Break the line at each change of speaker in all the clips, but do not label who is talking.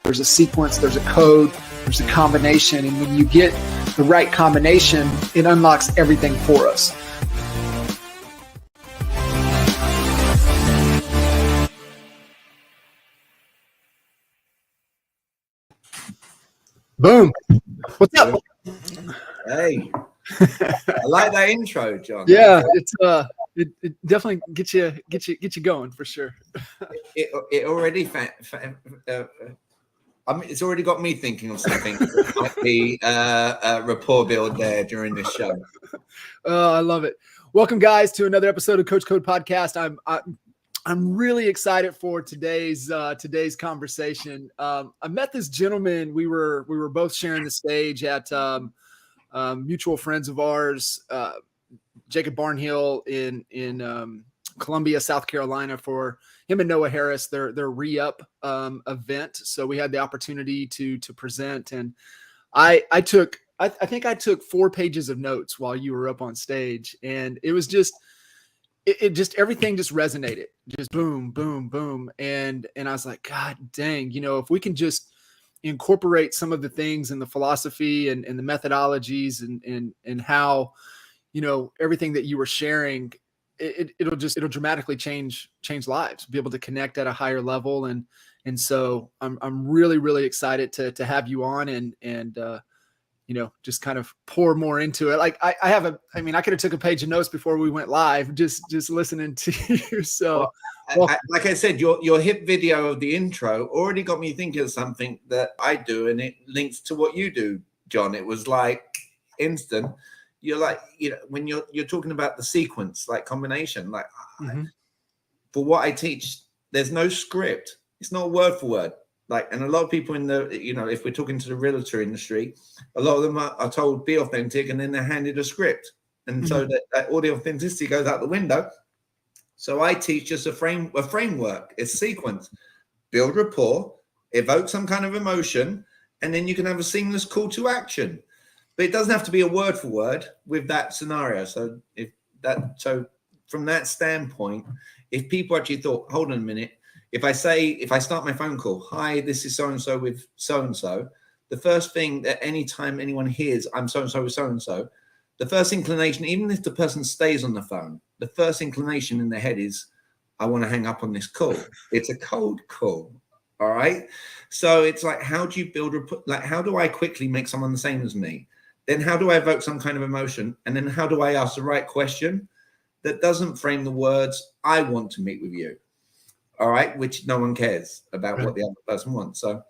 there's a sequence, there's a code, there's a combination. And when you get the right combination, it unlocks everything for us. Boom. What's up?
Hey, I like that intro, John.
Yeah, it's it definitely get you going for sure.
It already it's already got me thinking of something that might be a rapport build there during this show.
Oh, I love it. Welcome, guys, to another episode of Coach Code Podcast. I'm really excited for today's conversation. I met this gentleman. We were both sharing the stage at mutual friends of ours, Jacob Barnhill in Columbia, South Carolina, for him and Noah Harris, their re-up event. So we had the opportunity to present, and I think I took 4 pages of notes while you were up on stage, and it was just. It just, everything just resonated, just boom, boom, boom. And I was like, God dang, if we can just incorporate some of the things and the philosophy and the methodologies and how, everything that you were sharing, it'll dramatically change lives, be able to connect at a higher level. And so I'm really, really excited to have you on and just kind of pour more into it. Like I could have took a page of notes before we went live, just listening to you. So,
like I said, your hip video of the intro already got me thinking of something that I do, and it links to what you do, John. It was like instant. You're like, when you're talking about the sequence, like combination, like for what I teach, there's no script. It's not word for word. And a lot of people in the, if we're talking to the realtor industry, a lot of them are told be authentic, and then they're handed a script. And so that all the authenticity goes out the window. So I teach just a framework, a sequence, build rapport, evoke some kind of emotion, and then you can have a seamless call to action. But it doesn't have to be a word for word with that scenario. So so from that standpoint, if people actually thought, hold on a minute, if I start my phone call, hi, this is so-and-so with so-and-so, the first thing that anytime anyone hears, I'm so-and-so with so-and-so, the first inclination, even if the person stays on the phone, the first inclination in their head is, I want to hang up on this call. It's a cold call. All right. So it's like, how do you build rapport? Like, how do I quickly make someone the same as me? Then how do I evoke some kind of emotion? And then how do I ask the right question that doesn't frame the words, I want to meet with you? All right, which no one cares about what the other person wants. So,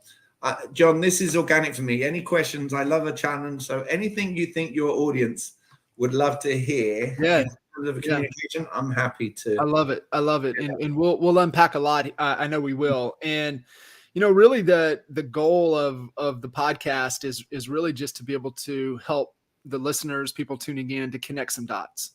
John, this is organic for me. Any questions? I love a challenge. So anything you think your audience would love to hear in terms of communication, I'm happy to.
I love it. And we'll unpack a lot. I know we will. And, really the goal of the podcast is really just to be able to help the listeners, people tuning in, to connect some dots.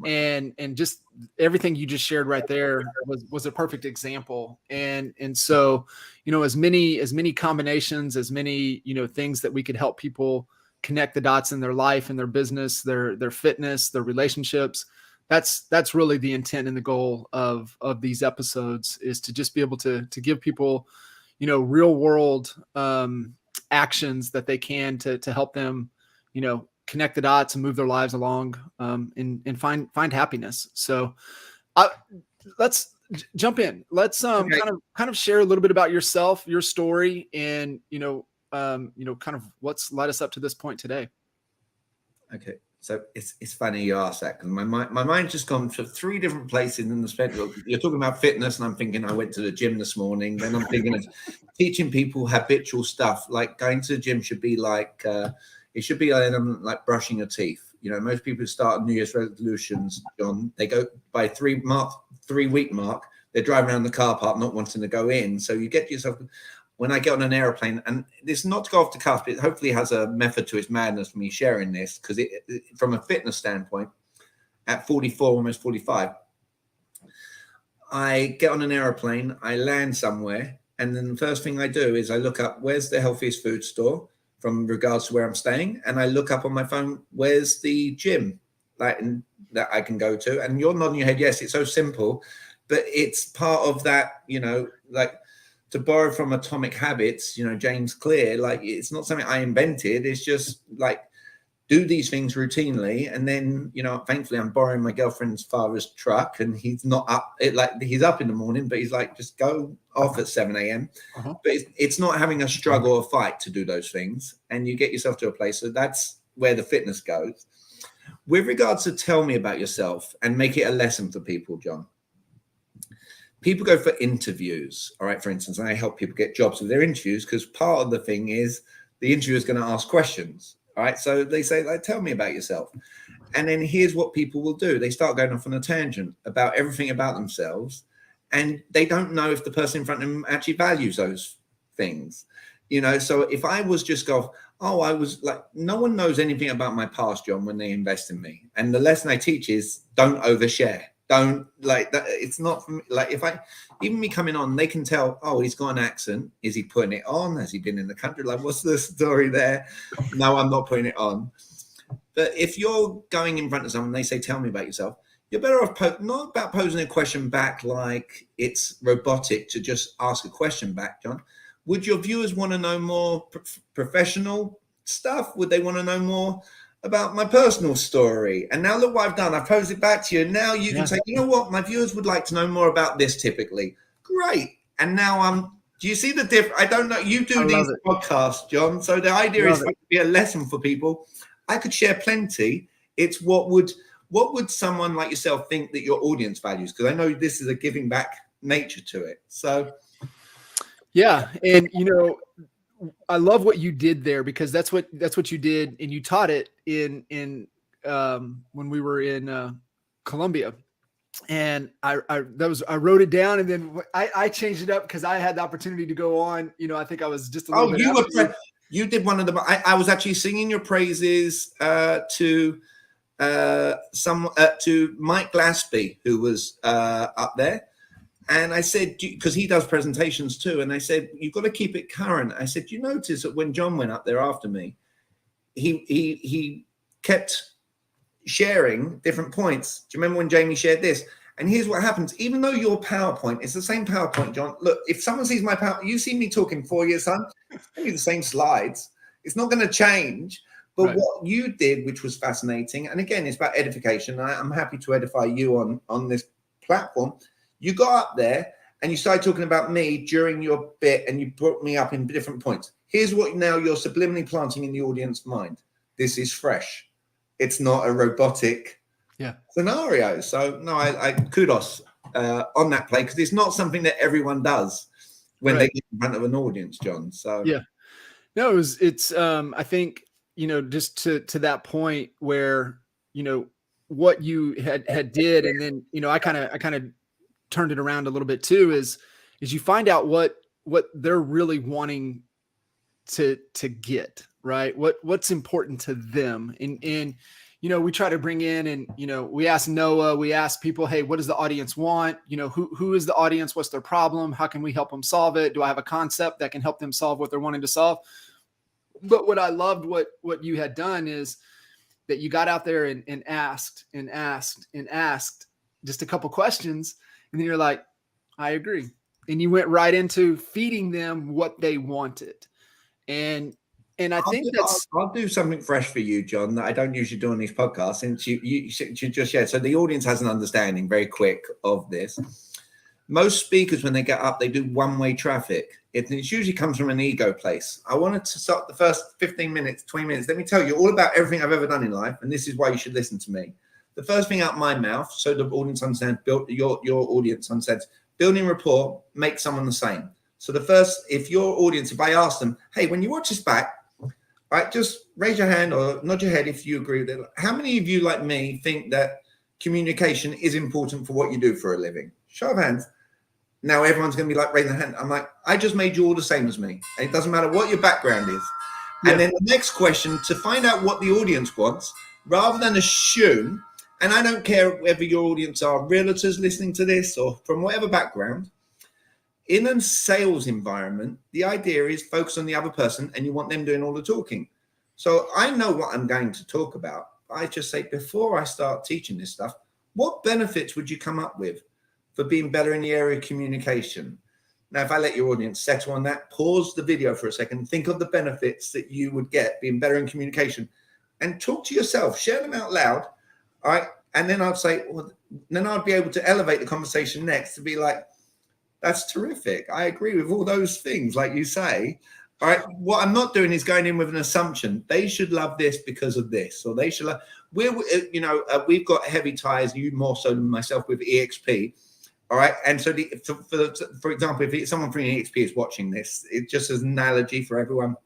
And just everything you just shared right there was a perfect example. And so, as many combinations, as many, things that we could help people connect the dots in their life and their business, their fitness, their relationships. That's really the intent and the goal of these episodes, is to just be able to give people, real world actions that they can to help them, connect the dots and move their lives along and find happiness. So let's jump in. Let's kind of share a little bit about yourself, your story, and kind of what's led us up to this point today.
Okay. So it's funny you asked that, because my mind's just gone to 3 different places in the spectrum. You're talking about fitness, and I'm thinking I went to the gym this morning. Then I'm thinking of teaching people habitual stuff. Like going to the gym should be like it should be like brushing your teeth. Most people start New Year's resolutions, John, they go by 3-week mark, they're driving around the car park not wanting to go in. So you get yourself, when I get on an airplane, and this is not to go off the cuff, it hopefully has a method to its madness for me sharing this, because it from a fitness standpoint, at 44, almost 45, I get on an airplane, I land somewhere, and then the first thing I do is I look up, where's the healthiest food store from regards to where I'm staying, and I look up on my phone, where's the gym that I can go to. And you're nodding your head, yes, it's so simple, but it's part of that, to borrow from Atomic Habits, James Clear, like it's not something I invented. It's just like do these things routinely. And then, thankfully I'm borrowing my girlfriend's father's truck and he's not up. He's up in the morning, but he's like, just go off at 7 a.m. But it's not having a struggle or fight to do those things. And you get yourself to a place. So that's where the fitness goes. With regards to tell me about yourself and make it a lesson for people, John. People go for interviews, all right, for instance, and I help people get jobs with their interviews because part of the thing is the interviewer is going to ask questions, all right? So they say, like, tell me about yourself. And then here's what people will do. They start going off on a tangent about everything about themselves, and they don't know if the person in front of them actually values those things. So if I was just go, I was like, no one knows anything about my past, John, when they invest in me. And the lesson I teach is don't overshare. Don't like that. It's not for me. Like even me coming on, they can tell, he's got an accent. Is he putting it on? Has he been in the country? Like, what's the story there? No, I'm not putting it on. But if you're going in front of someone, they say, tell me about yourself. You're better off not about posing a question back like it's robotic to just ask a question back, John. Would your viewers want to know more professional stuff? Would they want to know more about my personal story? And now look what I've done. I've posed it back to you. Now you can say, you know what? My viewers would like to know more about this typically. Great. And now do you see the difference? I don't know. You do these podcasts, John. So the idea is to be a lesson for people. I could share plenty. It's what would someone like yourself think that your audience values? Because I know this is a giving back nature to it. So
yeah. And I love what you did there because that's what you did, and you taught it in when we were in Colombia, and I wrote it down, and then I changed it up because I had the opportunity to go on. I think I was just a little bit.
You did one of them. I was actually singing your praises to Mike Glaspie, who was up there. And I said, because he does presentations too, and I said, you've got to keep it current. I said, you notice that when John went up there after me, he kept sharing different points. Do you remember when Jamie shared this? And here's what happens. Even though your PowerPoint, it's the same PowerPoint, John. Look, if someone sees my PowerPoint, you see me talking 4 years, son, it's going to be the same slides. It's not going to change. But what you did, which was fascinating, and again, it's about edification. I'm happy to edify you on this platform. You got up there and you started talking about me during your bit and you brought me up in different points. Here's what now you're subliminally planting in the audience mind. This is fresh. It's not a robotic scenario. So no, I kudos on that play because it's not something that everyone does when they get in front of an audience, John. So
no, it's I think, just to that point where, what you had did. And then, I kind of turned it around a little bit too, is you find out what they're really wanting to get, right? What's important to them. And we try to bring in and, we ask Noah, we ask people, hey, what does the audience want? Who is the audience? What's their problem? How can we help them solve it? Do I have a concept that can help them solve what they're wanting to solve? But what I loved, what you had done is that you got out there and asked just a couple questions. And then you're like, I agree. And you went right into feeding them what they wanted. And I think
I'll do something fresh for you, John, that I don't usually do on these podcasts, since you just shared. So the audience has an understanding very quick of this. Most speakers, when they get up, they do one-way traffic. It usually comes from an ego place. I wanted to start the first 15 minutes, 20 minutes. Let me tell you all about everything I've ever done in life. And this is why you should listen to me. The first thing out my mouth, so the audience understands, your audience understands, building rapport makes someone the same. So if I ask them, hey, when you watch this back, right, just raise your hand or nod your head if you agree with it. How many of you, like me, think that communication is important for what you do for a living? Show of hands. Now everyone's going to be like, raise their hand. I'm like, I just made you all the same as me. And it doesn't matter what your background is. Yeah. And then the next question, to find out what the audience wants, rather than assume, and I don't care whether your audience are realtors listening to this or from whatever background, in a sales environment, the idea is focus on the other person and you want them doing all the talking. So I know what I'm going to talk about. I just say, before I start teaching this stuff, what benefits would you come up with for being better in the area of communication? Now, if I let your audience settle on that, pause the video for a second, think of the benefits that you would get being better in communication, and talk to yourself, share them out loud. All right. And then I'd say, well, then I'd be able to elevate the conversation next to be like, that's terrific. I agree with all those things, like you say. All right. What I'm not doing is going in with an assumption. They should love this because of this, or they should love. We've got heavy ties, you more so than myself, with EXP. All right. And so, for example, if someone from EXP is watching this, it just as an analogy for everyone,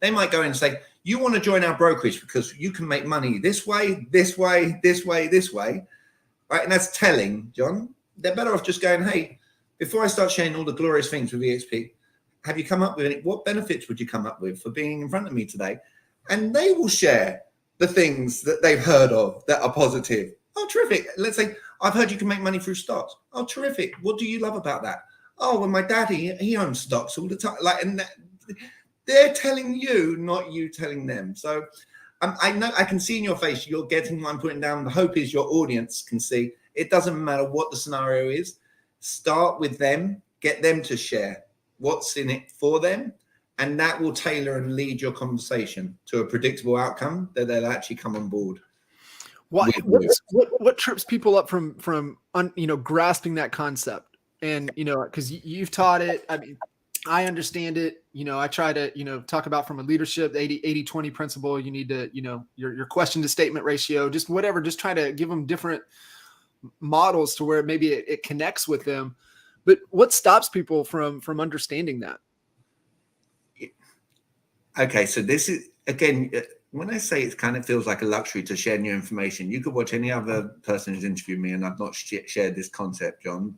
they might go in and say, you want to join our brokerage because you can make money this way, this way, this way, this way. Right. And that's telling, John. They're better off just going, hey, before I start sharing all the glorious things with EXP, have you come up with any? What benefits would you come up with for being in front of me today? And they will share the things that they've heard of that are positive. Oh, terrific. Let's say, I've heard you can make money through stocks. Oh, terrific. What do you love about that? Oh, well, my daddy, he owns stocks all the time. They're telling you, not you telling them. So I know, I can see in your face, you're getting what I'm putting down. The hope is your audience can see. It doesn't matter what the scenario is. Start with them, get them to share what's in it for them, and that will tailor and lead your conversation to a predictable outcome that they'll actually come on board.
What trips people up from grasping that concept? And because you've taught it, I mean, I understand it. I try to talk about from a leadership 80-20 principle. You need to your question to statement ratio, just whatever. Just try to give them different models to where maybe it connects with them. But what stops people from understanding that?
Okay, so this is, again, when I say it kind of feels like a luxury to share new information, you could watch any other person who's interviewed me and I've not shared this concept, John.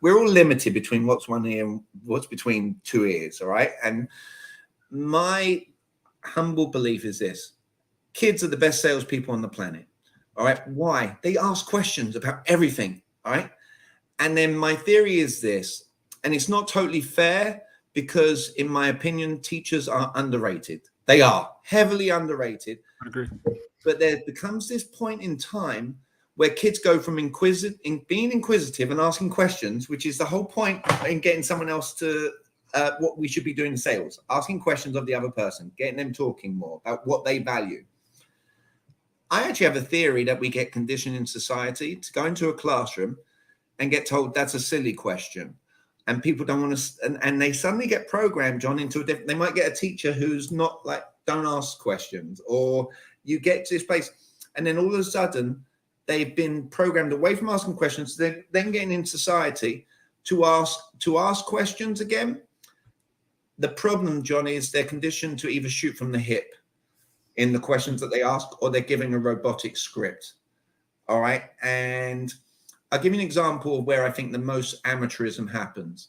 We're all limited between what's one ear and what's between two ears, all right? And my humble belief is this: kids are the best salespeople on the planet, all right? Why? They ask questions about everything, all right? And then my theory is this, and it's not totally fair because, in my opinion, teachers are underrated. They are heavily underrated.
I agree.
But there becomes this point in time where kids go from being inquisitive and asking questions, which is the whole point in getting someone else to what we should be doing in sales, asking questions of the other person, getting them talking more about what they value. I actually have a theory that we get conditioned in society to go into a classroom and get told that's a silly question. And people don't want to, and they suddenly get programmed, John, into they might get a teacher who's not like, don't ask questions, or you get to this place, and then all of a sudden they've been programmed away from asking questions. They're then getting in society to ask questions again. The problem, John, is they're conditioned to either shoot from the hip in the questions that they ask, or they're giving a robotic script. All right. And I'll give you an example of where I think the most amateurism happens.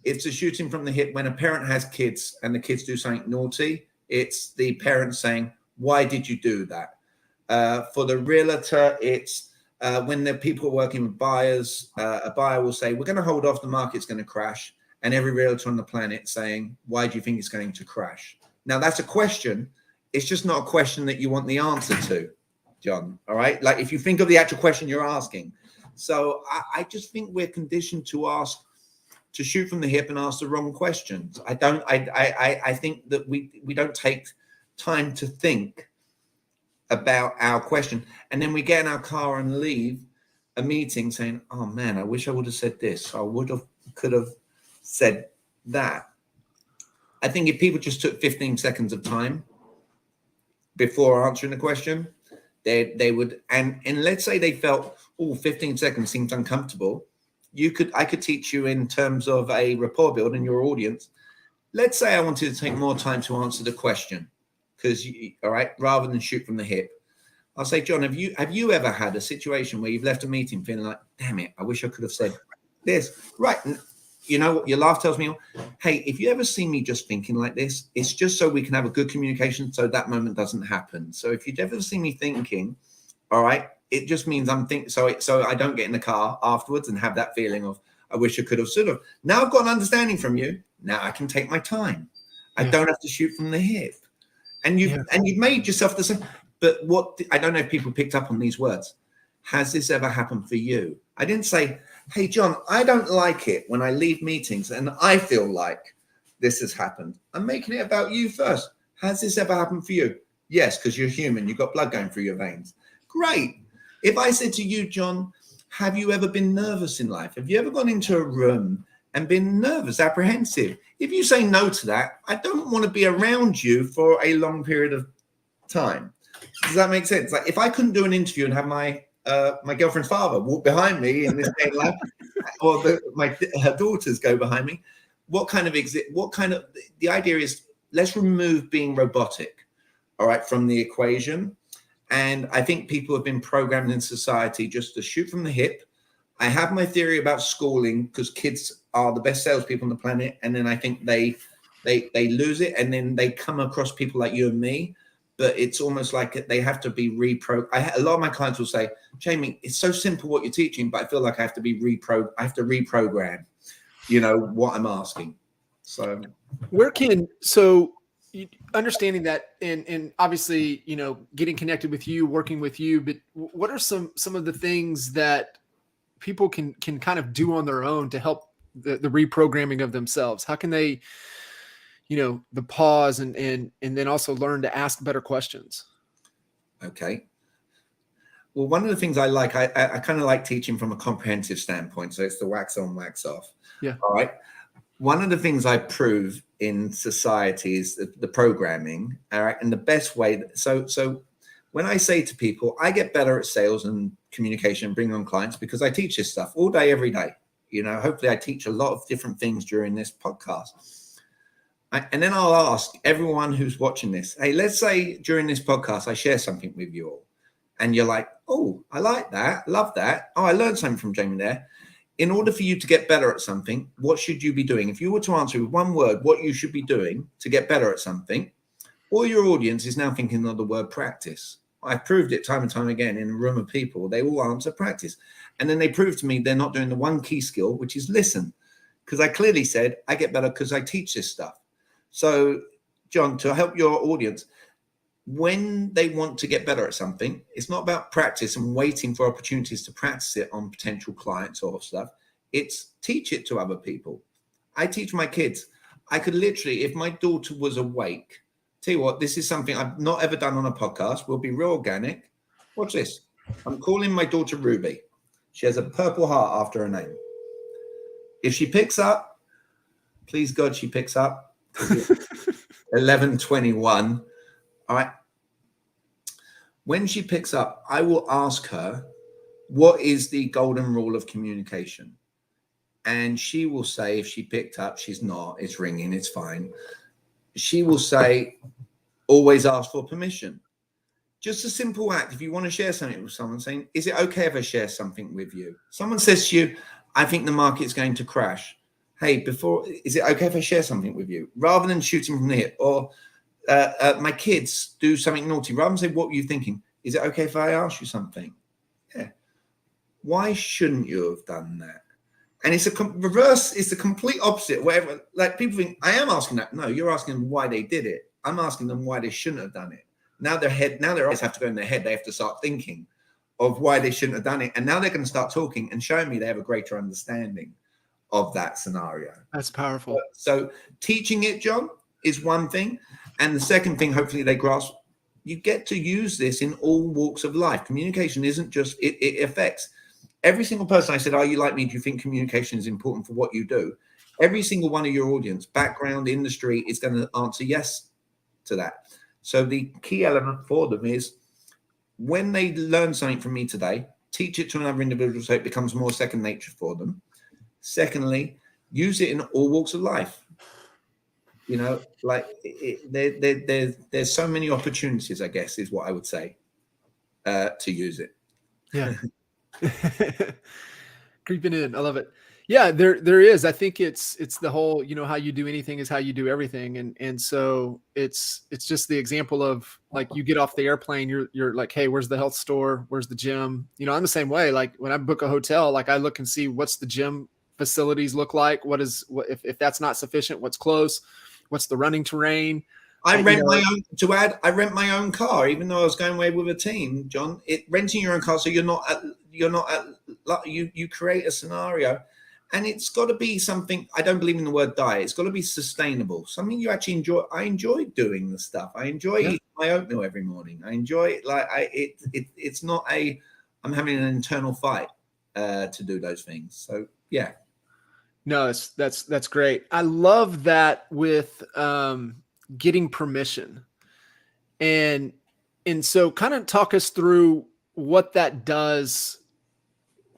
It's a shooting from the hip when a parent has kids and the kids do something naughty. It's the parent saying, why did you do that? For the realtor, it's when the people are working with buyers, a buyer will say, we're going to hold off, the market's going to crash. And every realtor on the planet saying, why do you think it's going to crash? Now, that's a question. It's just not a question that you want the answer to, John. All right. Like if you think of the actual question you're asking. So I just think we're conditioned to shoot from the hip and ask the wrong questions. I think that we don't take time to think about our question. And then we get in our car and leave a meeting saying, oh man, I wish I would have said this. I could have said that. I think if people just took 15 seconds of time before answering the question, they would, and let's say they felt, 15 seconds seems uncomfortable. I could teach you in terms of a rapport build in your audience. Let's say I wanted to take more time to answer the question, all right, rather than shoot from the hip. I'll say, John, have you ever had a situation where you've left a meeting feeling like, damn it, I wish I could have said this? Right. And you know what your laugh tells me? Hey, if you ever see me just thinking like this, it's just so we can have a good communication so that moment doesn't happen. So if you'd ever see me thinking, all right, it just means I'm thinking, so I don't get in the car afterwards and have that feeling of, I wish I could have sort of. Now I've got an understanding from you. Now I can take my time. I don't have to shoot from the hip. And you've made yourself the same. But I don't know if people picked up on these words. Has this ever happened for you? I didn't say, hey, John, I don't like it when I leave meetings and I feel like this has happened. I'm making it about you first. Has this ever happened for you? Yes, because you're human. You've got blood going through your veins. Great. If I said to you, John, have you ever been nervous in life? Have you ever gone into a room and been nervous, apprehensive? If you say no to that, I don't want to be around you for a long period of time. Does that make sense? Like if I couldn't do an interview and have my girlfriend's father walk behind me in this day of life, or her daughters go behind me, the idea is let's remove being robotic, all right, from the equation. And I think people have been programmed in society just to shoot from the hip. I have my theory about schooling because kids are the best salespeople on the planet. And then I think they lose it. And then they come across people like you and me. But it's almost like they have to be a lot of my clients will say, Jamie, it's so simple what you're teaching, but I feel like I have to reprogram, what I'm asking. So
understanding that and obviously, getting connected with you, working with you, but what are some of the things that people can kind of do on their own to help the reprogramming of themselves? How can they, the pause and then also learn to ask better questions?
Okay. Well, one of the things I like, I kind of like teaching from a comprehensive standpoint. So it's the wax on, wax off.
Yeah.
All right. One of the things I prove in society is the programming. All right. And the best way. So when I say to people, I get better at sales and communication and bringing on clients because I teach this stuff all day, every day. Hopefully I teach a lot of different things during this podcast. And then I'll ask everyone who's watching this, hey, let's say during this podcast, I share something with you all. And you're like, oh, I like that. Love that. Oh, I learned something from Jamie there. In order for you to get better at something, what should you be doing? If you were to answer with one word, what you should be doing to get better at something, all your audience is now thinking of the word practice. I've proved it time and time again in a room of people. They all answer practice. And then they prove to me they're not doing the one key skill, which is listen. Because I clearly said, I get better because I teach this stuff. So, John, to help your audience, when they want to get better at something, it's not about practice and waiting for opportunities to practice it on potential clients or stuff. It's teach it to other people. I teach my kids. I could literally, if my daughter was awake, tell you what, this is something I've not ever done on a podcast. We'll be real organic. Watch this. I'm calling my daughter Ruby. She has a purple heart after her name. If she picks up, please God, she picks up. 11:21. All right. When she picks up, I will ask her, what is the golden rule of communication? And she will say, if she picked up, she's not, it's ringing, it's fine. She will say, always ask for permission. Just a simple act. If you want to share something with someone, saying, is it okay if I share something with you? Someone says to you, I think the market's going to crash. Hey, is it okay if I share something with you? Rather than shooting from the hip, or my kids do something naughty, rather than say, what were you thinking? Is it okay if I ask you something? Yeah. Why shouldn't you have done that? And it's it's the complete opposite. Whatever, like people think, I am asking that. No, you're asking them why they did it. I'm asking them why they shouldn't have done it. Now their eyes have to go in their head. They have to start thinking of why they shouldn't have done it. And now they're going to start talking and showing me they have a greater understanding of that scenario.
That's powerful.
So teaching it, John, is one thing. And the second thing, hopefully they grasp, you get to use this in all walks of life. Communication isn't just, it affects every single person. I said, are you like me? Do you think communication is important for what you do? Every single one of your audience, background, industry, is going to answer yes to that. So the key element for them is when they learn something from me today, teach it to another individual so it becomes more second nature for them. Secondly, use it in all walks of life. There's so many opportunities, I guess, is what I would say, to use it.
Yeah. Creeping in. I love it. Yeah, there is. I think it's the whole, how you do anything is how you do everything. And so it's just the example of like, you get off the airplane, you're like, hey, where's the health store? Where's the gym? I'm the same way. Like when I book a hotel, like I look and see what's the gym facilities look like. What if that's not sufficient, what's close, what's the running terrain?
I rent my own car, even though I was going away with a team, John. Renting your own car, so you create a scenario, and it's got to be something. I don't believe in the word die. It's got to be sustainable, something you actually enjoy. I enjoy doing the stuff. I enjoy eating my oatmeal every morning. I enjoy it. Like it's not I'm having an internal fight to do those things. So yeah.
No, that's great. I love that with getting permission, and so kind of talk us through what that does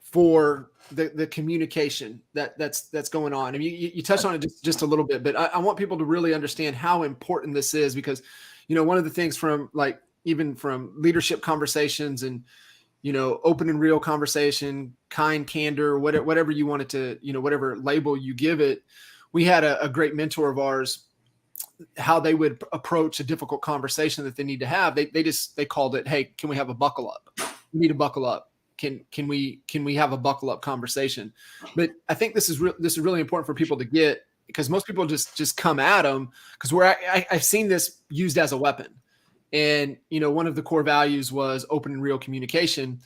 for the communication that's going on. I mean, you touched on it just a little bit, but I want people to really understand how important this is, because one of the things from even from leadership conversations and open and real conversation, kind candor, whatever you want it to, whatever label you give it. We had a great mentor of ours, how they would approach a difficult conversation that they need to have. They called it, hey, can we have a buckle up? We need to buckle up. Can we have a buckle up conversation? But I think this is really important for people to get, because most people just come at them, because I've seen this used as a weapon. And, one of the core values was open and real communication.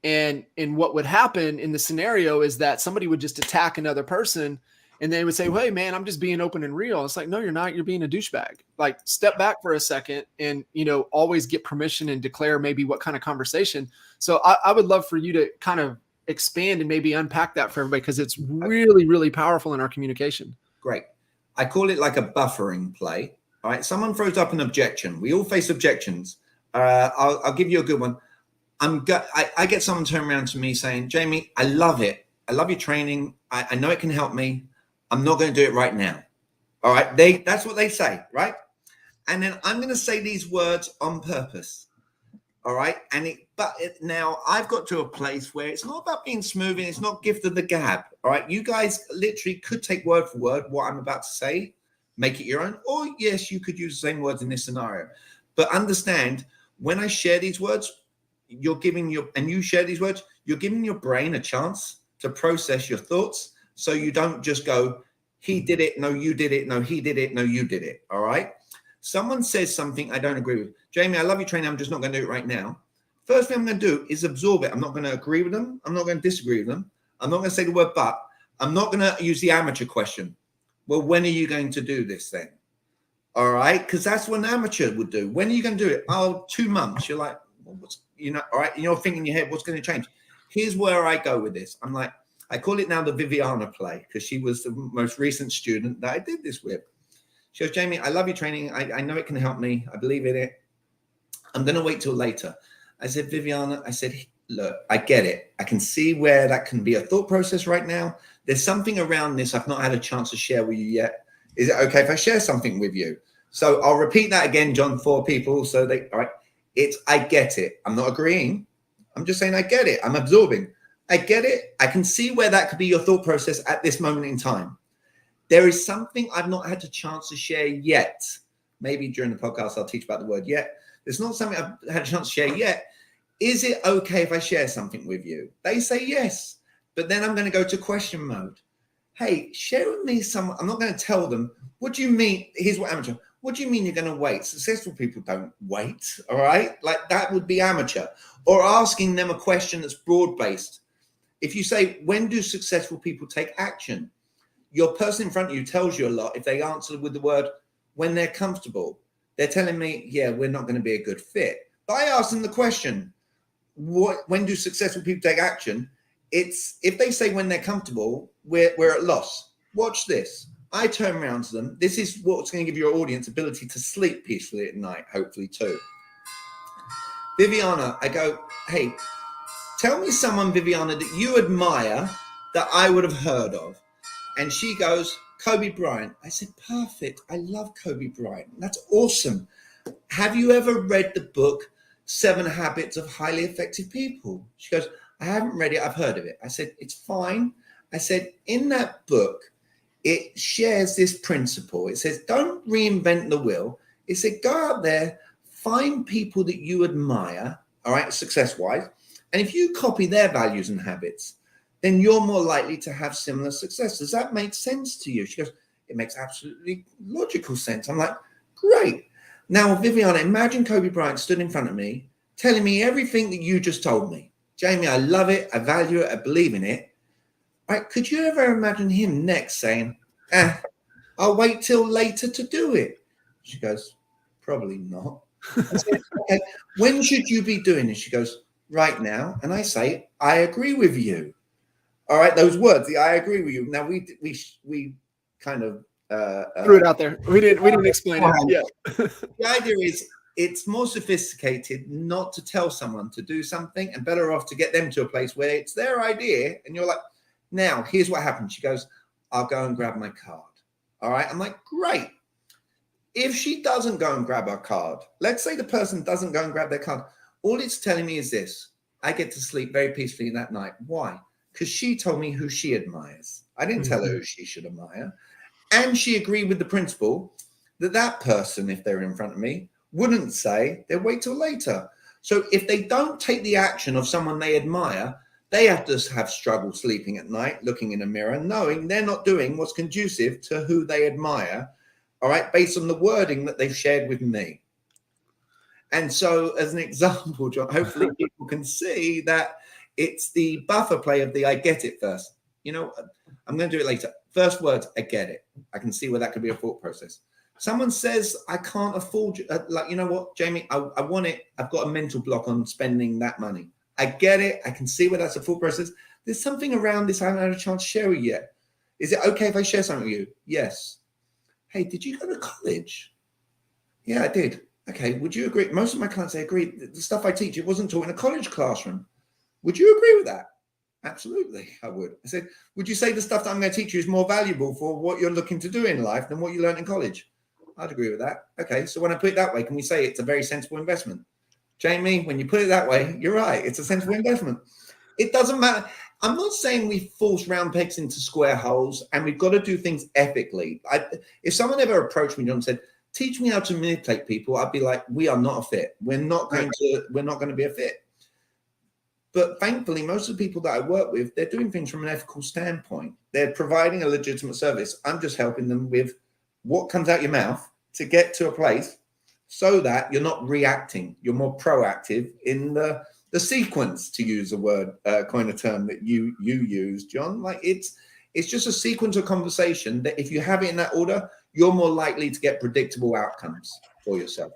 And what would happen in the scenario is that somebody would just attack another person, and they would say, well, hey, man, I'm just being open and real. It's like, no, you're not. You're being a douchebag. Like, step back for a second and, always get permission and declare maybe what kind of conversation. So I would love for you to kind of expand and maybe unpack that for everybody, because it's really, really powerful in our communication.
Great. I call it like a buffering play. All right, someone throws up an objection. We all face objections. I'll give you a good one. I get someone turn around to me saying, Jamie, I love it. I love your training. I know it can help me. I'm not going to do it right now. All right, that's what they say, right? And then I'm going to say these words on purpose. All right, now I've got to a place where it's not about being smooth, and it's not gift of the gab. All right, you guys literally could take word for word what I'm about to say, make it your own, or yes, you could use the same words in this scenario. But understand, when I share these words, you share these words, you're giving your brain a chance to process your thoughts, so you don't just go, he did it, no, you did it, no, he did it, no, you did it. All right. Someone says something I don't agree with. Jamie, I love your training. I'm just not going to do it right now. First thing I'm going to do is absorb it. I'm not going to agree with them. I'm not going to disagree with them. I'm not going to say the word but. I'm not going to use the amateur question. Well, when are you going to do this then? All right. Because that's what an amateur would do. When are you going to do it? Oh, 2 months. You're like, well, all right. And you're thinking in your head, what's going to change? Here's where I go with this. I'm like, I call it now the Viviana play, because she was the most recent student that I did this with. She goes, Jamie, I love your training. I know it can help me. I believe in it. I'm going to wait till later. I said, Viviana, look, I get it. I can see where that can be a thought process right now. There's something around this I've not had a chance to share with you yet. Is it okay if I share something with you? So I'll repeat that again, John, for people. All right. I get it. I'm not agreeing. I'm just saying I get it. I'm absorbing. I get it. I can see where that could be your thought process at this moment in time. There is something I've not had a chance to share yet. Maybe during the podcast, I'll teach about the word yet. There's not something I've had a chance to share yet. Is it okay if I share something with you? They say yes. But then I'm going to go to question mode. Hey, share with me some. I'm not going to tell them. What do you mean? Here's what amateur. What do you mean you're going to wait? Successful people don't wait. All right. Like, that would be amateur. Or asking them a question that's broad-based. If you say, when do successful people take action? Your person in front of you tells you a lot if they answer with the word, when they're comfortable. They're telling me, yeah, we're not going to be a good fit. But I ask them the question, when do successful people take action? It's if they say when they're comfortable, we're at loss. Watch this. I turn around to them. This is what's going to give your audience ability to sleep peacefully at night, hopefully too. Viviana, I go, hey, tell me someone, Viviana, that you admire that I would have heard of. And she goes, Kobe Bryant. I said, perfect. I love Kobe Bryant. That's awesome. Have you ever read the book, 7 Habits of Highly Effective People? She goes, I haven't read it. I've heard of it. I said, it's fine. I said, in that book, it shares this principle. It says, don't reinvent the wheel. It said, go out there, find people that you admire, all right, success-wise. And if you copy their values and habits, then you're more likely to have similar success. Does that make sense to you? She goes, it makes absolutely logical sense. I'm like, great. Now, Viviana, imagine Kobe Bryant stood in front of me telling me everything that you just told me. Jamie, I love it. I value it. I believe in it. Right? Could you ever imagine him next saying, I'll wait till later to do it? She goes, probably not. I said, okay, when should you be doing this? She goes, right now. And I say, I agree with you. All right, those words, the I agree with you. Now we kind of
threw it out there. We didn't explain it. Yeah.
The idea is it's more sophisticated not to tell someone to do something and better off to get them to a place where it's their idea. And you're like, now, here's what happened. She goes, I'll go and grab my card. All right. I'm like, great. If she doesn't go and grab her card, let's say the person doesn't go and grab their card. All it's telling me is this. I get to sleep very peacefully that night. Why? Because she told me who she admires. I didn't tell her who she should admire. And she agreed with the principle that that person, if they're in front of me, wouldn't say they'll wait till later. So if they don't take the action of someone they admire, they have to have struggle sleeping at night, looking in a mirror, knowing they're not doing what's conducive to who they admire, all right, based on the wording that they've shared with me. And so as an example, John, hopefully people can see that it's the buffer play of the I get it first. You know, I'm going to do it later. First words, I get it. I can see where that could be a thought process. Someone says, I can't afford, like, you know what, Jamie, I want it. I've got a mental block on spending that money. I get it. I can see where that's a thought process. There's something around this I haven't had a chance to share with you yet. Is it okay if I share something with you? Yes. Hey, did you go to college? Yeah, I did. Okay, would you agree? Most of my clients, they agree. The stuff I teach, it wasn't taught in a college classroom. Would you agree with that? Absolutely, I would. I said, would you say the stuff that I'm going to teach you is more valuable for what you're looking to do in life than what you learned in college? I'd agree with that. Okay, so when I put it that way, can we say it's a very sensible investment? Jamie, when you put it that way, you're right. It's a sensible investment. It doesn't matter. I'm not saying we force round pegs into square holes and we've got to do things ethically. If someone ever approached me, John, and said, teach me how to manipulate people, I'd be like, we are not a fit. We're not going to be a fit. But thankfully, most of the people that I work with, they're doing things from an ethical standpoint. They're providing a legitimate service. I'm just helping them with what comes out your mouth to get to a place so that you're not reacting. You're more proactive in the sequence, to use a word, coin a term that you use, John. Like it's just a sequence of conversation that if you have it in that order, you're more likely to get predictable outcomes for yourself.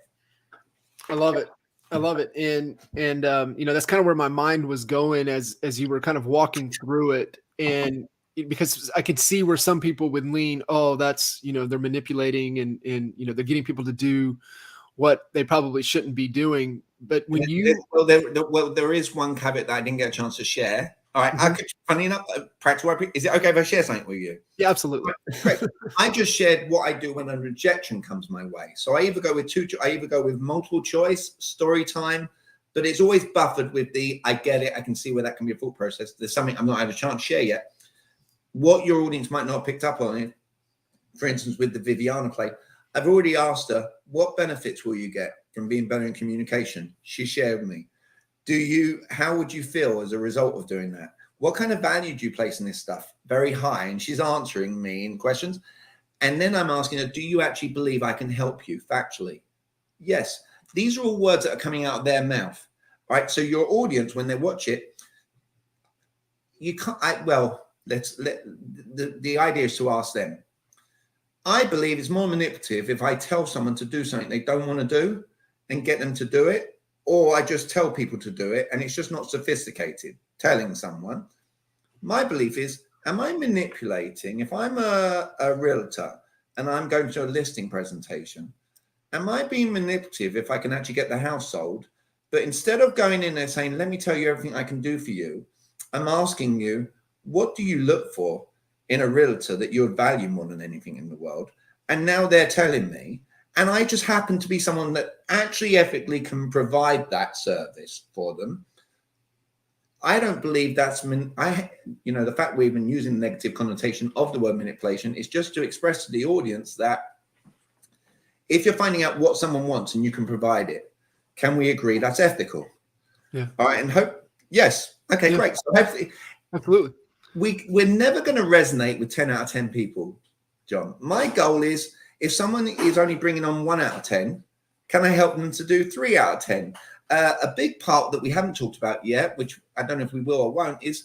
I love it. I love it. And you know, that's kind of where my mind was going as you were kind of walking through it. And because I could see where some people would lean, oh, that's, you know, they're manipulating and, you know, they're getting people to do what they probably shouldn't be doing. But when
there is one caveat that I didn't get a chance to share. All right. I could, funny enough, practical. Is it okay if I share something with you?
Yeah, absolutely.
Great. I just shared what I do when a rejection comes my way. So I either go with multiple choice, story time, but it's always buffered with the I get it. I can see where that can be a thought process. There's something I'm not had a chance to share yet. What your audience might not have picked up on it, for instance, with the Viviana play, I've already asked her, what benefits will you get from being better in communication? She shared with me. How would you feel as a result of doing that? What kind of value do you place in this stuff? Very high. And she's answering me in questions. And then I'm asking her, do you actually believe I can help you factually? Yes. These are all words that are coming out of their mouth, right? So your audience, when they watch it, you can't, the idea is to ask them. I believe it's more manipulative if I tell someone to do something they don't want to do and get them to do it, or I just tell people to do it, and it's just not sophisticated, telling someone. My belief is, am I manipulating? If I'm a realtor and I'm going to a listing presentation, am I being manipulative if I can actually get the house sold? But instead of going in there saying, let me tell you everything I can do for you, I'm asking you, what do you look for in a realtor that you would value more than anything in the world? And now they're telling me, and I just happen to be someone that actually ethically can provide that service for them. I don't believe that's, the fact we've been using the negative connotation of the word manipulation is just to express to the audience that if you're finding out what someone wants and you can provide it, can we agree that's ethical?
Yeah.
All right. And yes. Okay, yeah. Great. So hopefully,
absolutely.
We're never going to resonate with 10 out of 10 people, John. My goal is if someone is only bringing on 1 out of 10, Can I help them to do 3 out of 10? A big part that we haven't talked about yet, which I don't know if we will or won't, is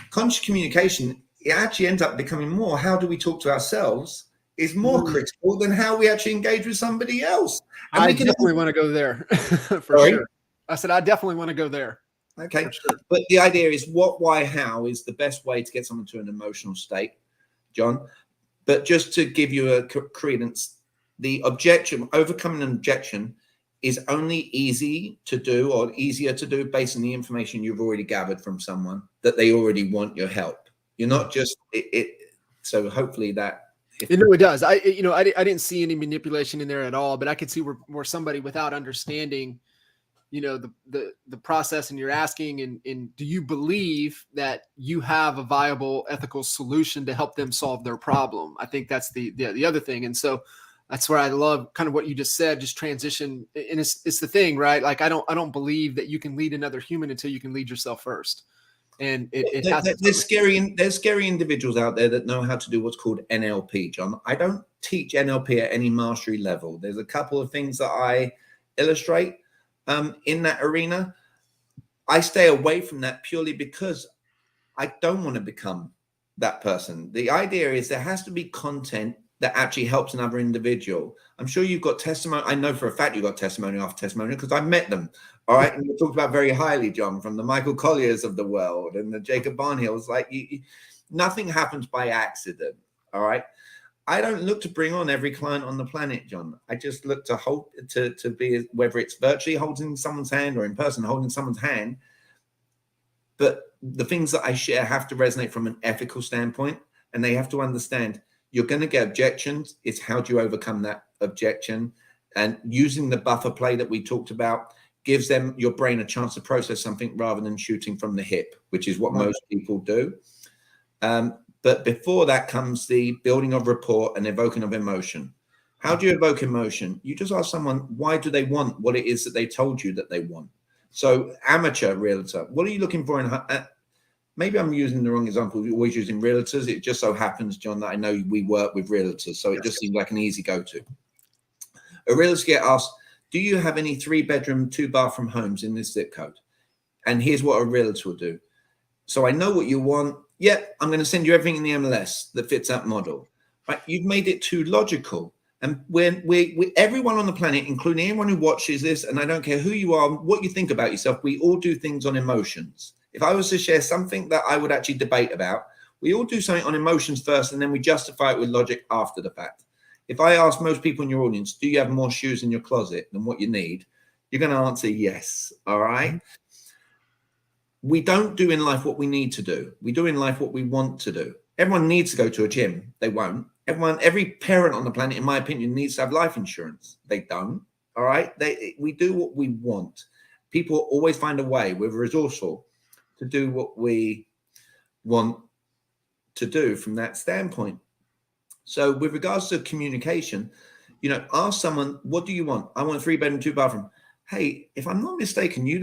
conscious communication. It actually ends up becoming more, how do we talk to ourselves is more critical than how we actually engage with somebody else. And
I definitely want to go there for
Sorry?
sure. I said, I definitely want to go there.
Okay.
Sure.
But the idea is what, why, how is the best way to get someone to an emotional state, John. But just to give you a credence, the objection, overcoming an objection is only easy to do or easier to do based on the information you've already gathered from someone that they already want your help. You're not just so hopefully that.
You know, it does. I didn't see any manipulation in there at all, but I could see where somebody without understanding, you know, the process, and you're asking, and do you believe that you have a viable ethical solution to help them solve their problem? I think that's the other thing. And so that's where I love kind of what you just said, just transition. And it's the thing, right? Like, I don't believe that you can lead another human until you can lead yourself first. And there's
scary individuals out there that know how to do what's called NLP, John. I don't teach NLP at any mastery level. There's a couple of things that I illustrate in that arena. I stay away from that purely because I don't want to become that person. The idea is there has to be content that actually helps another individual. I'm sure you've got testimony. I know for a fact you've got testimony after testimony because I've met them. All right. And we talked about very highly, John, from the Michael Colliers of the world and the Jacob Barnhills. Like, nothing happens by accident. All right. I don't look to bring on every client on the planet, John. I just look to hold to be, whether it's virtually holding someone's hand or in person holding someone's hand. But the things that I share have to resonate from an ethical standpoint, and they have to understand you're going to get objections. It's how do you overcome that objection? And using the buffer play that we talked about gives them, your brain, a chance to process something rather than shooting from the hip, which is what most people do. But before that comes the building of rapport and evoking of emotion. How do you evoke emotion? You just ask someone, why do they want what it is that they told you that they want? So amateur realtor, what are you looking for in maybe I'm using the wrong example. We're always using realtors. It just so happens, John, that I know we work with realtors. So it just seems like an easy go-to. A realtor get asked, do you have any 3-bedroom, 2-bathroom homes in this zip code? And here's what a realtor will do. So I know what you want. Yep, I'm going to send you everything in the MLS that fits that model. Right? You've made it too logical. And when we everyone on the planet, including anyone who watches this, and I don't care who you are, what you think about yourself, we all do things on emotions. If I was to share something that I would actually debate about, we all do something on emotions first, and then we justify it with logic after the fact. If I ask most people in your audience, do you have more shoes in your closet than what you need? You're going to answer yes. All right. We don't do in life what we need to do. We do in life what we want to do. Everyone needs to go to a gym. They won't. Every parent on the planet, in my opinion, needs to have life insurance. They don't. All right. We do what we want. People always find a way. We're resourceful to do what we want to do from that standpoint. So with regards to communication, you know, ask someone, what do you want? I want a 3-bedroom, 2-bathroom. Hey, if I'm not mistaken, you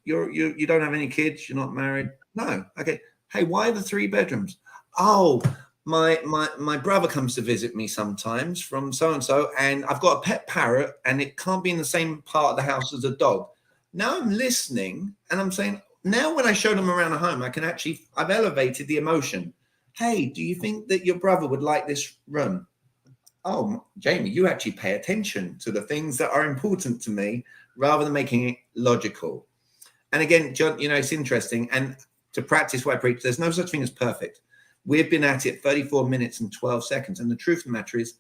don't have any kids, you're not married. No. Okay. Hey, why the 3 bedrooms? Oh, my brother comes to visit me sometimes from so-and-so, and I've got a pet parrot and it can't be in the same part of the house as a dog. Now I'm listening and I'm saying, now when I show them around the home, I've elevated the emotion. Hey, do you think that your brother would like this room? Oh, Jamie, you actually pay attention to the things that are important to me rather than making it logical. And again, John, you know, it's interesting. And to practice what I preach, there's no such thing as perfect. We've been at it 34 minutes and 12 seconds. And the truth of the matter is,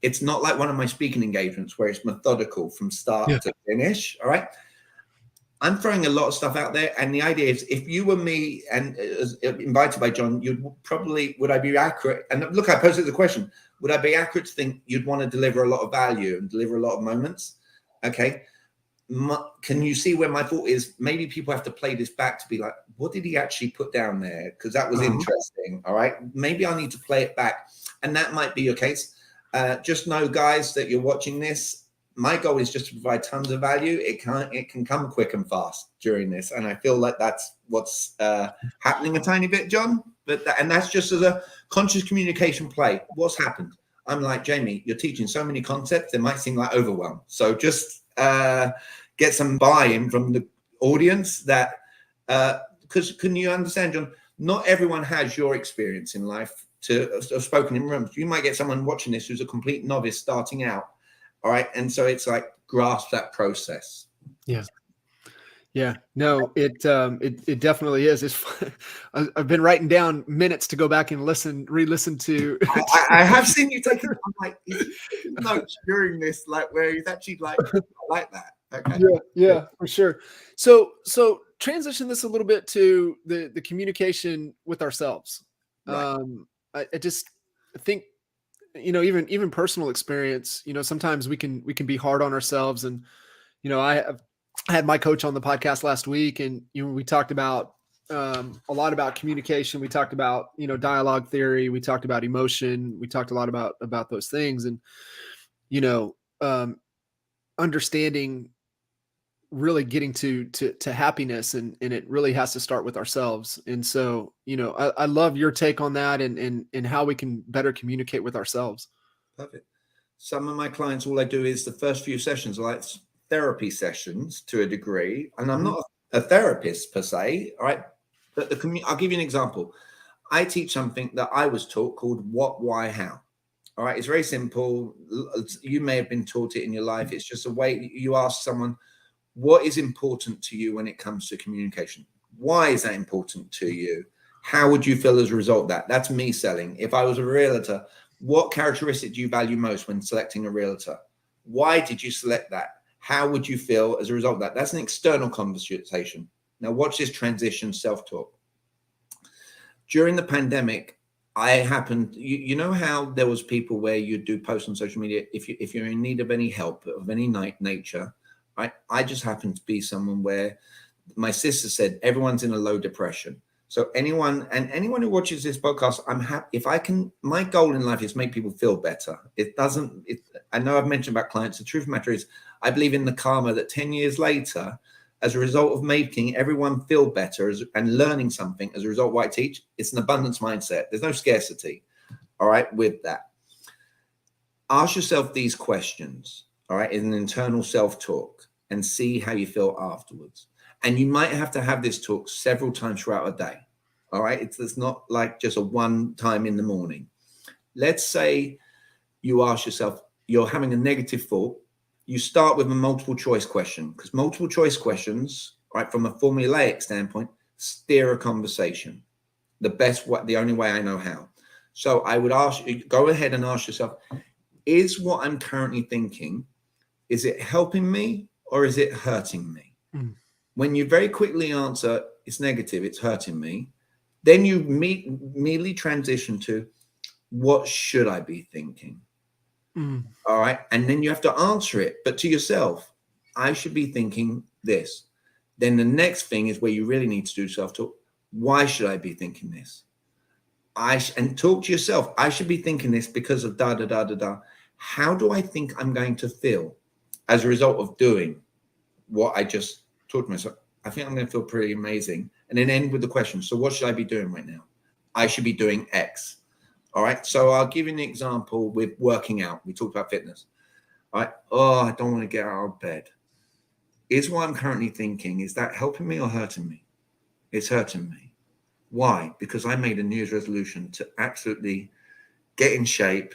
it's not like one of my speaking engagements where it's methodical from start to finish. All right. I'm throwing a lot of stuff out there. And the idea is, if you were me and invited by John, would I be accurate? And look, I posed the question, would I be accurate to think you'd want to deliver a lot of value and deliver a lot of moments? Okay. Can you see where my thought is? Maybe people have to play this back to be like, what did he actually put down there? Because that was interesting. All right. Maybe I need to play it back. And that might be your case. Just know, guys, that you're watching this. My goal is just to provide tons of value. It can come quick and fast during this. And I feel like that's what's happening a tiny bit, John. And that's just as a conscious communication play. What's happened? I'm like, Jamie, you're teaching so many concepts, it might seem like overwhelm. So just get some buy-in from the audience that, because can you understand, John, not everyone has your experience in life to have spoken in rooms. You might get someone watching this who's a complete novice starting out. All right. And so it's like grasp that process.
Yeah. Yeah, no, it definitely is. It's I've been writing down minutes to go back and re-listen to.
I have seen you taking. I'm like, he's notes during this, like where he's actually like that. Okay.
Yeah, for sure. So transition this a little bit to the communication with ourselves.
Right.
I just think, even personal experience. Sometimes we can be hard on ourselves, and I had my coach on the podcast last week, and we talked about a lot about communication. We talked about dialogue theory. We talked about emotion. We talked a lot about those things, and understanding, really getting to happiness, and it really has to start with ourselves. And so I love your take on that, and how we can better communicate with ourselves.
Perfect. Some of my clients, all I do is the first few sessions are like therapy sessions to a degree, and I'm not a therapist per se, all right, but I'll give you an example. I teach something that I was taught called what, why, how. All right, it's very simple. You may have been taught it in your life. It's just a way you ask someone, what is important to you when it comes to communication? Why is that important to you? How would you feel as a result of that? That's me selling. If I was a realtor, what characteristic do you value most when selecting a realtor? Why did you select that? How would you feel as a result of that? That's an external conversation. Now watch this transition self-talk. During the pandemic, I happened, you know how there was people where you do posts on social media, if you're in need of any help of any nature, right? I just happened to be someone where my sister said, everyone's in a low depression. So anyone who watches this podcast, I'm happy if I can. My goal in life is make people feel better. I know I've mentioned about clients. The truth of the matter is, I believe in the karma that 10 years later, as a result of making everyone feel better and learning something as a result of what I teach, it's an abundance mindset. There's no scarcity. All right, with that, ask yourself these questions. All right, in an internal self-talk, and see how you feel afterwards. And you might have to have this talk several times throughout a day. All right. It's not like just a one time in the morning. Let's say you ask yourself, you're having a negative thought. You start with a multiple choice question, because multiple choice questions, right, from a formulaic standpoint, steer a conversation the only way I know how. So I would ask you, go ahead and ask yourself, is what I'm currently thinking, is it helping me or is it hurting me? When you very quickly answer, it's negative, it's hurting me, then you immediately transition to, what should I be thinking? All right. And then you have to answer it, but to yourself, I should be thinking this. Then the next thing is where you really need to do self-talk. Why should I be thinking this? And talk to yourself. I should be thinking this because of da, da, da, da, da. How do I think I'm going to feel as a result of doing what I just taught myself? I think I'm going to feel pretty amazing. And then end with the question. So what should I be doing right now? I should be doing X. All right. So I'll give you an example with working out. We talked about fitness. All right. Oh, I don't want to get out of bed. Is what I'm currently thinking, is that helping me or hurting me? It's hurting me. Why? Because I made a New Year's resolution to absolutely get in shape,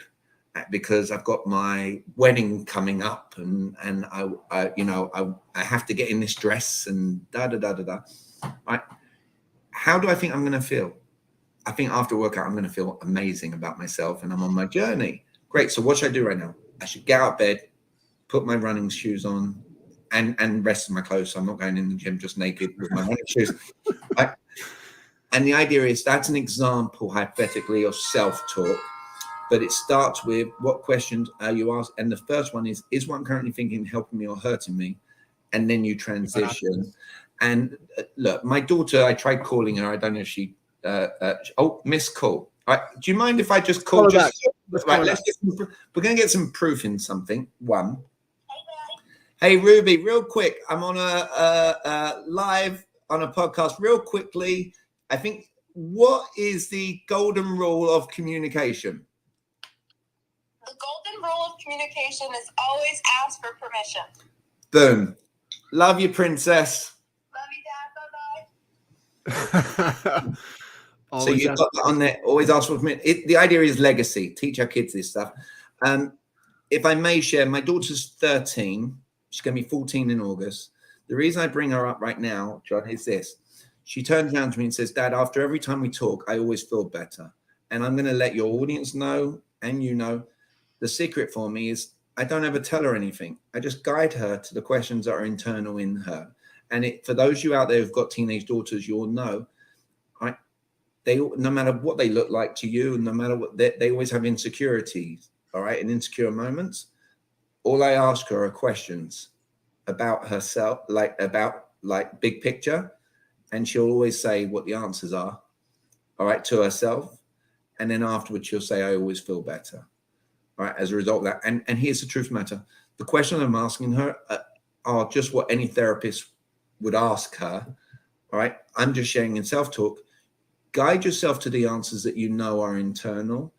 because I've got my wedding coming up, and I have to get in this dress and da da da da da. Right? How do I think I'm going to feel? I think after workout I'm going to feel amazing about myself, and I'm on my journey. Great. So what should I do right now? I should get out of bed, put my running shoes on, and rest in my clothes. So I'm not going in the gym just naked with my running shoes. Right? And the idea is, that's an example, hypothetically, of self-talk. But it starts with, what questions are you asked? And the first one is what I'm currently thinking helping me or hurting me? And then you transition. And look, my daughter, I tried calling her. I don't know if she, missed call. All right. Do you mind if I just call? We're going to get some proof in something. One. Hey, Ruby, real quick. I'm on a live on a podcast real quickly. I think, what is the golden rule of communication?
The golden rule of communication is always ask for permission.
Boom. Love you, princess. So
Always
you've
ask
got that on there. Always ask for permission. The idea is legacy. Teach our kids this stuff. If I may share, my daughter's 13. She's going to be 14 in August. The reason I bring her up right now, John, is this. She turns around to me and says, Dad, after every time we talk, I always feel better. And I'm going to let your audience know, and you know, the secret for me is I don't ever tell her anything. I just guide her to the questions that are internal in her. And for those of you out there who've got teenage daughters, you'll know, right? They, no matter what they look like to you, no matter what, they always have insecurities, all right, and insecure moments. All I ask her are questions about herself, like big picture, and she'll always say what the answers are, all right, to herself. And then afterwards, she'll say, I always feel better, all right, as a result of that. And here's the truth matter. The questions I'm asking her are just what any therapist would ask her, all right? I'm just sharing in self-talk. Guide yourself to the answers that you know are internal,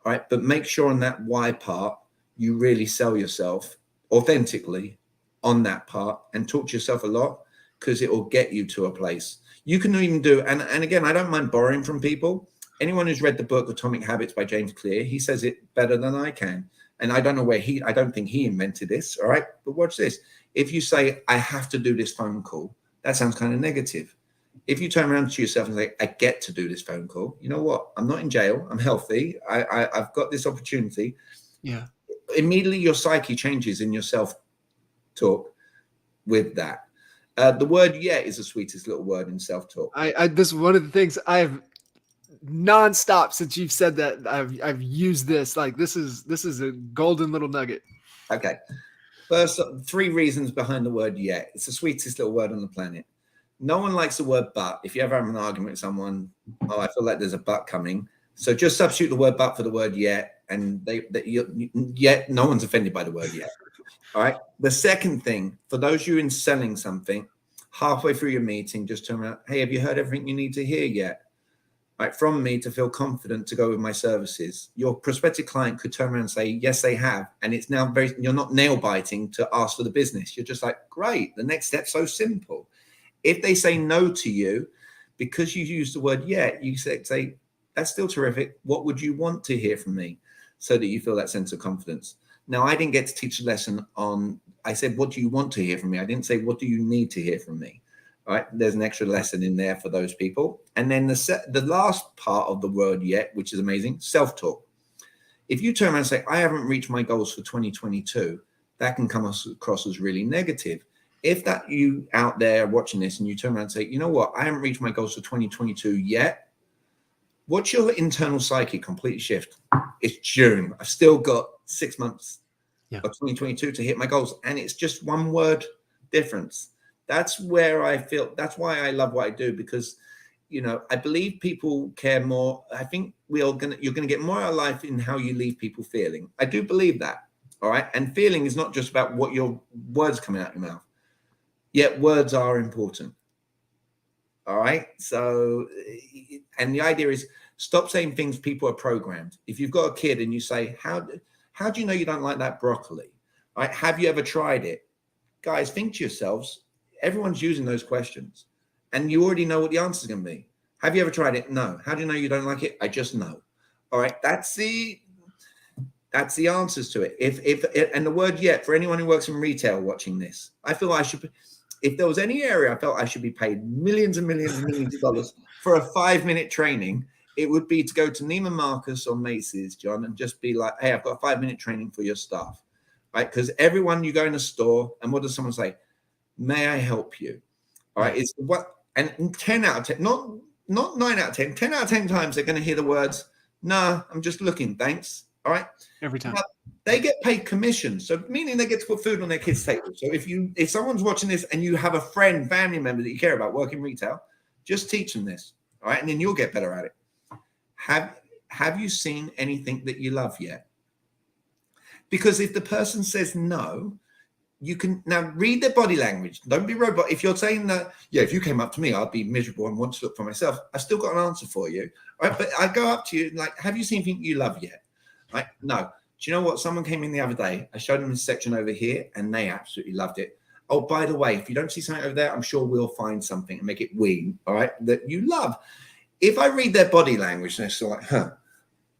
all right? But make sure on that why part, you really sell yourself authentically on that part and talk to yourself a lot, because it will get you to a place. You can even do, and again, I don't mind borrowing from people. Anyone who's read the book Atomic Habits by James Clear, he says it better than I can. And I don't know I don't think he invented this, all right? But watch this. If you say, I have to do this phone call, that sounds kind of negative. If you turn around to yourself and say, I get to do this phone call, you know what? I'm not in jail. I'm healthy. I've got this opportunity.
Yeah.
Immediately your psyche changes in your self-talk with that. The word "yet" is the sweetest little word in self-talk.
This is one of the things I've nonstop since you've said that. I've used this. Like this is a golden little nugget.
Okay. First, 3 reasons behind the word "yet." It's the sweetest little word on the planet. No one likes the word "but." If you ever have an argument with someone, oh, I feel like there's a but coming. So just substitute the word "but" for the word "yet," and yet no one's offended by the word "yet." All right. The second thing, for those of you in selling something, halfway through your meeting, just turn around. Hey, have you heard everything you need to hear yet? Right, from me to feel confident to go with my services. Your prospective client could turn around and say, yes, they have. And it's now you're not nail biting to ask for the business. You're just like, great. The next step's so simple. If they say no to you, because you use the word yet, you say, that's still terrific. What would you want to hear from me? So that you feel that sense of confidence. Now, I didn't get to teach a lesson on, I said, what do you want to hear from me? I didn't say, what do you need to hear from me? All right, there's an extra lesson in there for those people. And then the last part of the word "yet," which is amazing, self-talk. If you turn around and say, I haven't reached my goals for 2022, that can come across as really negative. If that you out there watching this and you turn around and say, you know what, I haven't reached my goals for 2022 yet, what's your internal psyche completely shift? It's June. I've still got 6 months of 2022 to hit my goals. And it's just one word difference. That's where I feel, that's why I love what I do, because, you know, I believe people care more. I think you're going to get more out of life in how you leave people feeling. I do believe that. All right. And feeling is not just about what your words coming out your mouth. Yet words are important. All right. So, and the idea is stop saying things people are programmed. If you've got a kid and you say, how do you know you don't like that broccoli? All right. Have you ever tried it? Guys, think to yourselves, everyone's using those questions and you already know what the answer is going to be. Have you ever tried it? No. How do you know you don't like it? I just know. All right. That's the answers to it. And the word "yet," for anyone who works in retail watching this, I feel I should, if there was any area I felt I should be paid millions and millions and millions of dollars for a 5-minute training, it would be to go to Neiman Marcus or Macy's, John, and just be like, hey, I've got a 5-minute training for your staff, right? Because everyone, you go in a store and what does someone say? May I help you? All right. It's what, and 10 out of 10, not 9 out of 10, 10 out of 10 times they're going to hear the words, no, I'm just looking, thanks. All right.
Every time.
Now, they get paid commission. So meaning they get to put food on their kids' table. So if someone's watching this and you have a friend, family member that you care about working retail, just teach them this. All right. And then you'll get better at it. Have you seen anything that you love yet? Because if the person says no, you can now read their body language. Don't be robot. If you're saying that, yeah, if you came up to me, I'd be miserable and want to look for myself. I've still got an answer for you. All right. But I go up to you like, have you seen anything you love yet? Right? No. Do you know what? Someone came in the other day. I showed them this section over here and they absolutely loved it. oh, by the way, if you don't see something over there, I'm sure we'll find something and make it we, all right, that you love. If I read their body language and they're still like,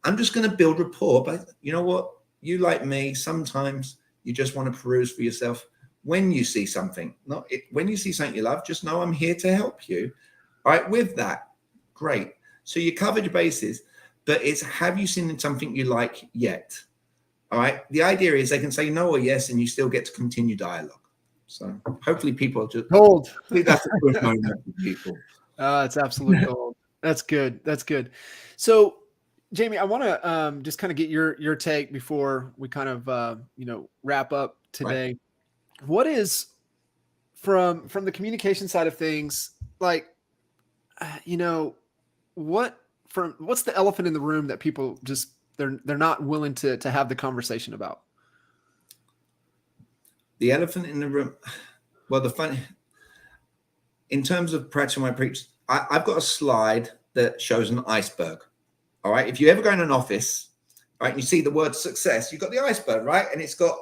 I'm just going to build rapport. But you know what? You like me, sometimes you just want to peruse for yourself. When you see something, when you see something you love, just know I'm here to help you. All right, with that, great. So you covered your bases, but it's, have you seen something you like yet? All right. The idea is they can say no or yes, and you still get to continue dialogue. So hopefully people just
gold.
I think that's a good moment for people.
It's absolute gold. That's good. That's good. So, Jamie, I want to just kind of get your take before we kind of wrap up today. Right. What is from the communication side of things, like, what's the elephant in the room that people just they're not willing to have the conversation about?
The elephant in the room. Well, in terms of practicing my preach, I've got a slide that shows an iceberg. All right. If you ever go in an office, right, and you see the word success, you've got the iceberg, right? And it's got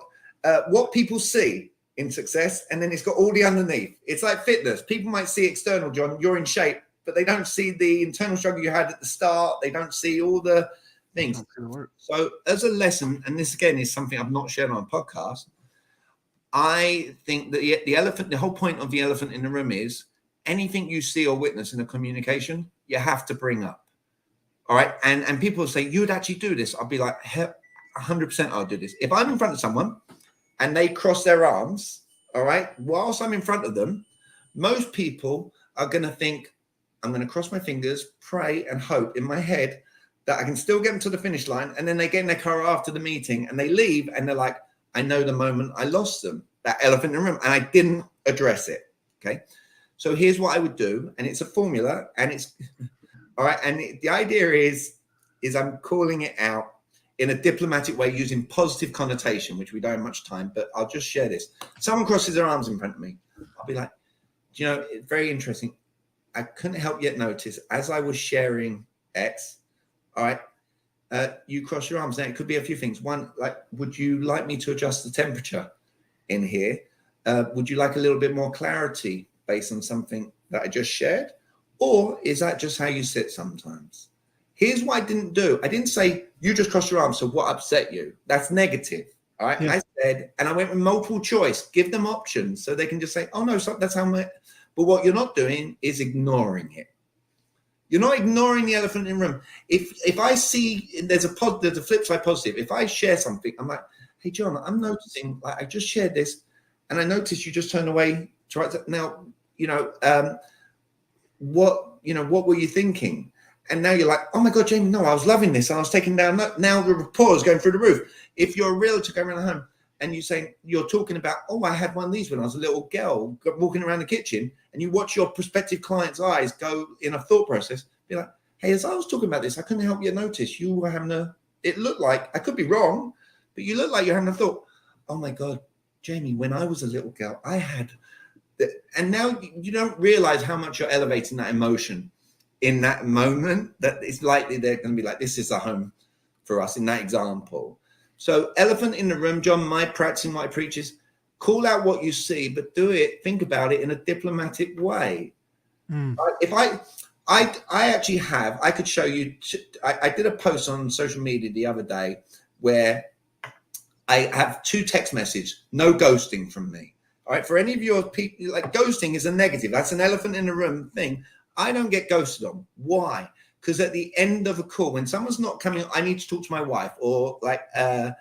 what people see in success, and then it's got all the underneath. It's like fitness. People might see external, John, you're in shape, but they don't see the internal struggle you had at the start. They don't see all the things. So as a lesson, and this again is something I've not shared on a podcast, I think that the whole point of the elephant in the room is anything you see or witness in a communication, you have to bring up. All right. And people say, you'd actually do this. I'll be like, 100% I'll do this. If I'm in front of someone and they cross their arms, all right, whilst I'm in front of them, most people are going to think, I'm going to cross my fingers, pray and hope in my head that I can still get them to the finish line. And then they get in their car after the meeting and they leave and they're like, I know the moment I lost them, that elephant in the room, and I didn't address it. Okay. So here's what I would do. And it's a formula, and it's all right. And the idea is I'm calling it out in a diplomatic way using positive connotation, which we don't have much time, but I'll just share this. Someone crosses their arms in front of me. I'll be like, it's very interesting. I couldn't help yet notice as I was sharing X, all right, you cross your arms. Now, it could be a few things. One, like, would you like me to adjust the temperature in here? Would you like a little bit more clarity based on something that I just shared? Or is that just how you sit sometimes? Here's what I didn't do. I didn't say, you just crossed your arms, so what upset you? That's negative. All right. Yeah. I said, and I went with multiple choice, give them options so they can just say, oh, no, so that's how much. But what you're not doing is ignoring it. You're not ignoring the elephant in the room. If I see there's a flip side positive. If I share something, I'm like, hey, John, I'm noticing, like, I just shared this and I noticed you just turned away. Now, what were you thinking? And now you're like, oh my God, Jamie, no, I was loving this. And I was taking down, now the rapport is going through the roof. If you're a realtor going around the home and you're talking about, oh, I had one of these when I was a little girl walking around the kitchen, and you watch your prospective client's eyes go in a thought process, be like, hey, as I was talking about this, I couldn't help you notice you were having it looked like, I could be wrong, but you look like you're having a thought, oh my God, Jamie, when I was a little girl, I had that. And now you don't realize how much you're elevating that emotion in that moment, that it's likely they're going to be like, this is a home for us in that example. So elephant in the room, John, my practicing my preaches, call out what you see, but think about it in a diplomatic way. If I actually I could show you, I did a post on social media the other day where I have 2 text messages, no ghosting from me. All right. For any of your people, like, ghosting is a negative. That's an elephant in the room thing. I don't get ghosted on. Why? Because at the end of a call, when someone's not coming, I need to talk to my wife or like to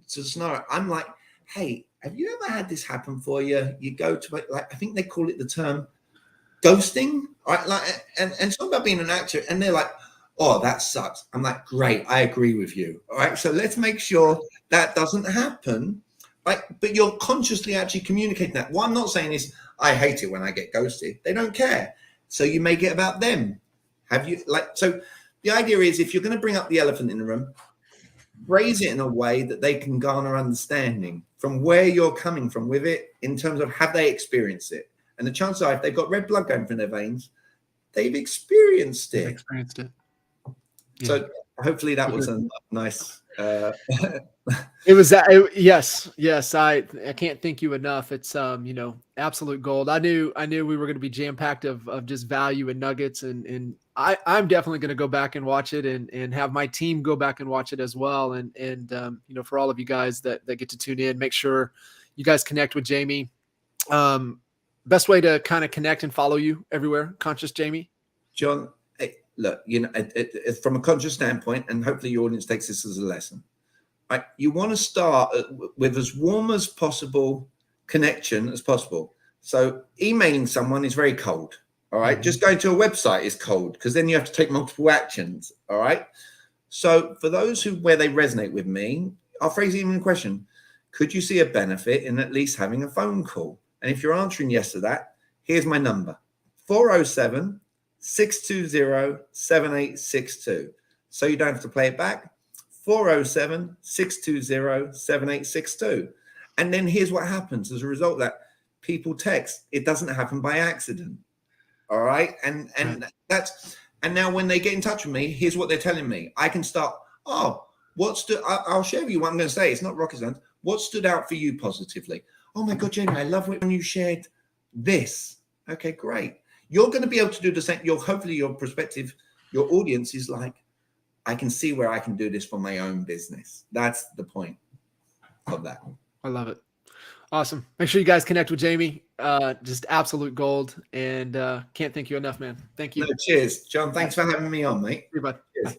Sonora. I'm like, hey, have you ever had this happen for you? You go to I think they call it the term ghosting, right? Like, and it's not about being an actor. And they're like, oh, that sucks. I'm like, great, I agree with you. All right, so let's make sure that doesn't happen, right? But you're consciously actually communicating that. What I'm not saying is I hate it when I get ghosted. They don't care. So you make it about them. So the idea is, if you're going to bring up the elephant in the room, phrase it in a way that they can garner understanding from where you're coming from with it, in terms of have they experienced it. And the chances are, if they've got red blood going through their veins, they've experienced it.
Yeah.
So hopefully that was a nice Uh,
It was that. Yes. I can't thank you enough. It's absolute gold. I knew we were going to be jam packed of just value and nuggets, and I'm definitely going to go back and watch it, and have my team go back and watch it as well. And for all of you guys that get to tune in, make sure you guys connect with Jamie. Best way to kind of connect and follow you everywhere, Conscious Jamie.
John, look, from a conscious standpoint, and hopefully your audience takes this as a lesson. Right, you want to start with as warm as possible connection as possible. So emailing someone is very cold. All right. Just going to a website is cold, because then you have to take multiple actions. All right. So for those where they resonate with me, I'll phrase even a question. Could you see a benefit in at least having a phone call? And if you're answering yes to that, here's my number: 407-620-7862. So you don't have to play it back. 407-620-7862. And then here's what happens as a result of that. People text. It doesn't happen by accident. All right. And now when they get in touch with me, here's what they're telling me. I can start, I'll share with you what I'm going to say. It's not rocket science. What stood out for you positively? Oh my God, Jamie, I love when you shared this. Okay, great. You're going to be able to do the same. Hopefully your audience is like, I can see where I can do this for my own business. That's the point of that.
I love it. Awesome. Make sure you guys connect with Jamie. Just absolute gold, and can't thank you enough, man. Thank you.
No, cheers, John. Thanks for having me on, mate.
Everybody.
Cheers.